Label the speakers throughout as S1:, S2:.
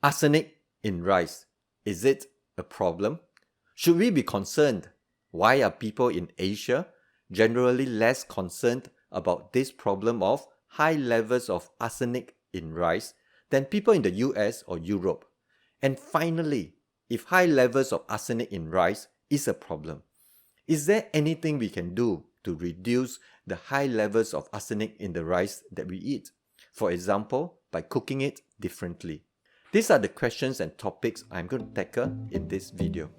S1: Arsenic in rice. Is it a problem? Should we be concerned? Why are people in Asia generally less concerned about this problem of high levels of arsenic in rice than people in the US or Europe? And finally, if high levels of arsenic in rice is a problem, is there anything we can do to reduce the high levels of arsenic in the rice that we eat? For example, by cooking it differently. These are the questions and topics I'm going to tackle in this video.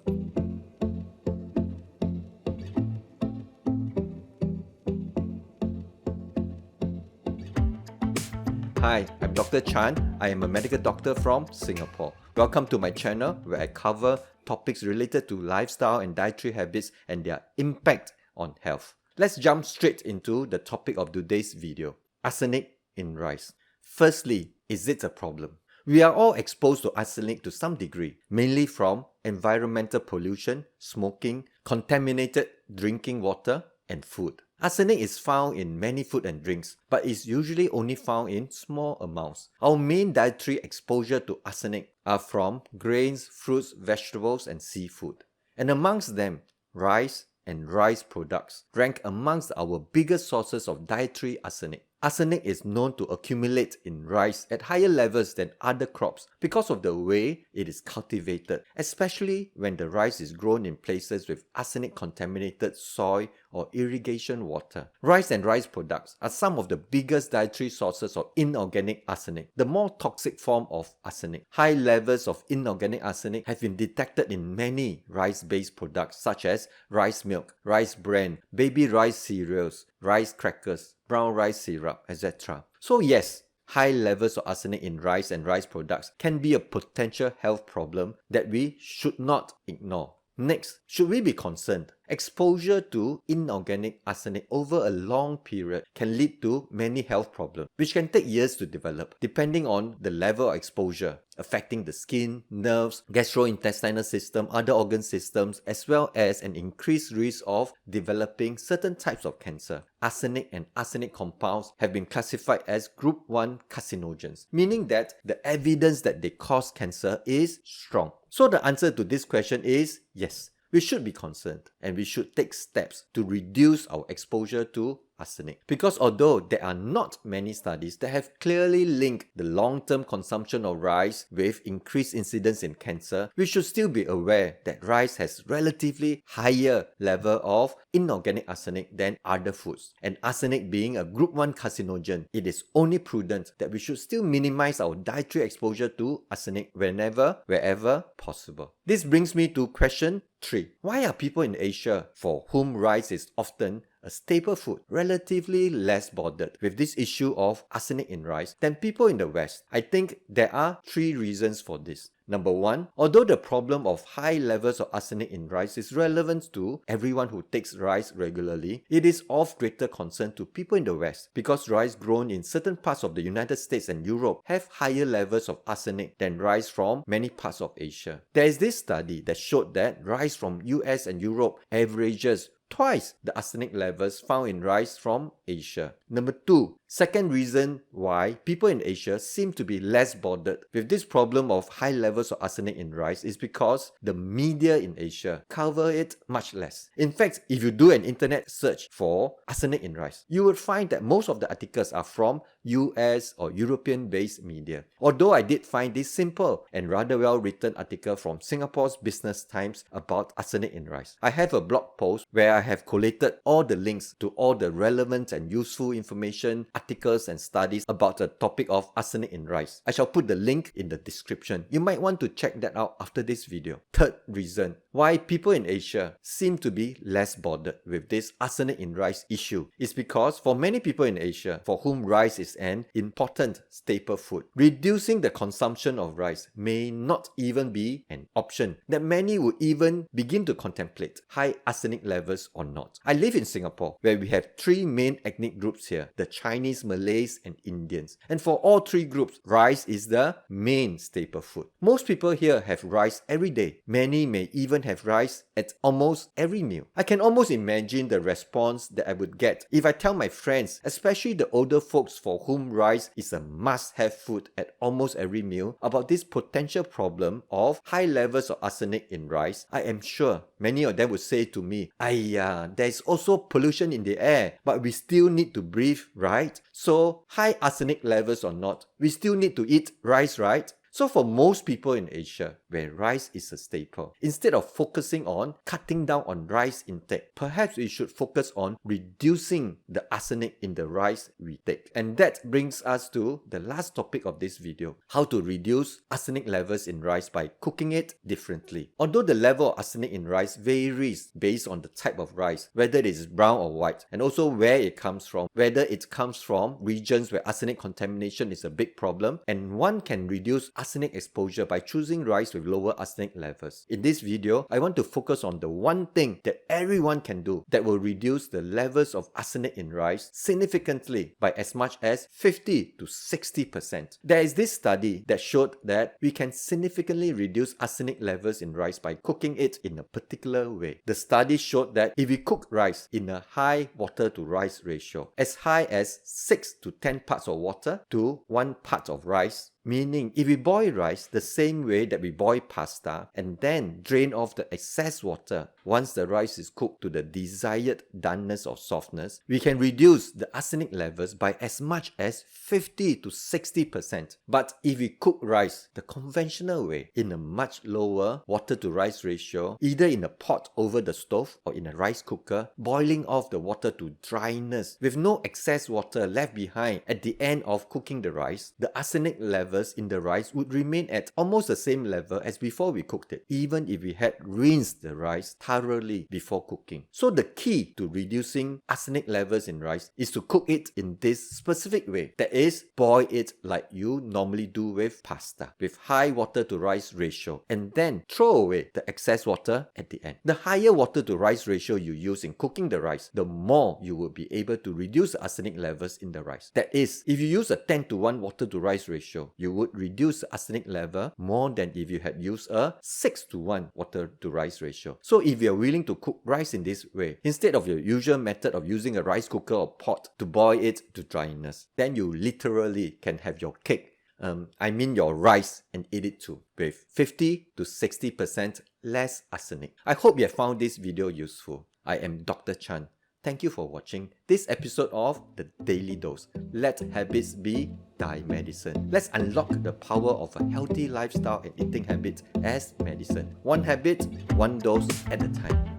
S1: Hi, I'm Dr. Chan. I am a medical doctor from Singapore. Welcome to my channel where I cover topics related to lifestyle and dietary habits and their impact on health. Let's jump straight into the topic of today's video: arsenic in rice. Firstly, is it a problem? We are all exposed to arsenic to some degree, mainly from environmental pollution, smoking, contaminated drinking water, and food. Arsenic is found in many food and drinks, but is usually only found in small amounts. Our main dietary exposure to arsenic are from grains, fruits, vegetables, and seafood. And amongst them, rice and rice products rank amongst our biggest sources of dietary arsenic. Arsenic is known to accumulate in rice at higher levels than other crops because of the way it is cultivated, especially when the rice is grown in places with arsenic-contaminated soil or irrigation water. Rice and rice products are some of the biggest dietary sources of inorganic arsenic, the more toxic form of arsenic. High levels of inorganic arsenic have been detected in many rice-based products such as rice milk, rice bran, baby rice cereals, rice crackers, brown rice syrup, etc. So yes, high levels of arsenic in rice and rice products can be a potential health problem that we should not ignore. Next, should we be concerned? Exposure to inorganic arsenic over a long period can lead to many health problems, which can take years to develop, depending on the level of exposure, affecting the skin, nerves, gastrointestinal system, other organ systems, as well as an increased risk of developing certain types of cancer. Arsenic and arsenic compounds have been classified as Group 1 carcinogens, meaning that the evidence that they cause cancer is strong. So the answer to this question is yes. We should be concerned and we should take steps to reduce our exposure to arsenic. Because although there are not many studies that have clearly linked the long-term consumption of rice with increased incidence in cancer, we should still be aware that rice has relatively higher level of inorganic arsenic than other foods. And arsenic being a Group 1 carcinogen, it is only prudent that we should still minimize our dietary exposure to arsenic wherever possible. This brings me to question 3. Why are people in Asia, for whom rice is often a staple food, relatively less bothered with this issue of arsenic in rice than people in the West? I think there are 3 reasons for this. Number 1, although the problem of high levels of arsenic in rice is relevant to everyone who takes rice regularly, it is of greater concern to people in the West because rice grown in certain parts of the United States and Europe have higher levels of arsenic than rice from many parts of Asia. There is this study that showed that rice from US and Europe averages twice the arsenic levels found in rice from Asia. Number 2, second reason why people in Asia seem to be less bothered with this problem of high levels of arsenic in rice is because the media in Asia cover it much less. In fact, if you do an internet search for arsenic in rice, you will find that most of the articles are from US or European-based media. Although I did find this simple and rather well-written article from Singapore's Business Times about arsenic in rice. I have a blog post where I have collated all the links to all the relevant and useful information, articles and studies about the topic of arsenic in rice. I shall put the link in the description. You might want to check that out after this video. Third reason why people in Asia seem to be less bothered with this arsenic in rice issue is because for many people in Asia for whom rice is an important staple food, reducing the consumption of rice may not even be an option that many would even begin to contemplate, high arsenic levels or not. I live in Singapore where we have 3 main ethnic groups here, the Chinese, Malays and Indians. And for all 3 groups, rice is the main staple food. Most people here have rice every day. Many may even have rice at almost every meal. I can almost imagine the response that I would get if I tell my friends, especially the older folks for whom rice is a must-have food at almost every meal, about this potential problem of high levels of arsenic in rice. I am sure many of them would say to me, there's also pollution in the air, but we still need to breathe, right? So high arsenic levels or not, we still need to eat rice, right? So for most people in Asia, where rice is a staple, instead of focusing on cutting down on rice intake, perhaps we should focus on reducing the arsenic in the rice we take. And that brings us to the last topic of this video, how to reduce arsenic levels in rice by cooking it differently. Although the level of arsenic in rice varies based on the type of rice, whether it is brown or white, and also where it comes from, whether it comes from regions where arsenic contamination is a big problem, and one can reduce arsenic exposure by choosing rice with lower arsenic levels. In this video, I want to focus on the one thing that everyone can do that will reduce the levels of arsenic in rice significantly by as much as 50 to 60%. There is this study that showed that we can significantly reduce arsenic levels in rice by cooking it in a particular way. The study showed that if we cook rice in a high water to rice ratio, as high as 6 to 10 parts of water to 1 part of rice, meaning if we boil rice the same way that we boil pasta and then drain off the excess water once the rice is cooked to the desired doneness or softness, we can reduce the arsenic levels by as much as 50 to 60%. But if we cook rice the conventional way in a much lower water to rice ratio, either in a pot over the stove or in a rice cooker, boiling off the water to dryness with no excess water left behind at the end of cooking the rice, the arsenic level in the rice would remain at almost the same level as before we cooked it, even if we had rinsed the rice thoroughly before cooking. So the key to reducing arsenic levels in rice is to cook it in this specific way, that is, boil it like you normally do with pasta, with high water to rice ratio, and then throw away the excess water at the end. The higher water to rice ratio you use in cooking the rice, the more you will be able to reduce the arsenic levels in the rice. That is, if you use a 10 to 1 water to rice ratio, you would reduce the arsenic level more than if you had used a 6 to 1 water to rice ratio. So if you are willing to cook rice in this way, instead of your usual method of using a rice cooker or pot to boil it to dryness, then you literally can have your cake, your rice, and eat it too, with 50 to 60% less arsenic. I hope you have found this video useful. I am Dr. Chan. Thank you for watching this episode of The Daily Dose. Let habits be thy medicine. Let's unlock the power of a healthy lifestyle and eating habits as medicine. One habit, one dose at a time.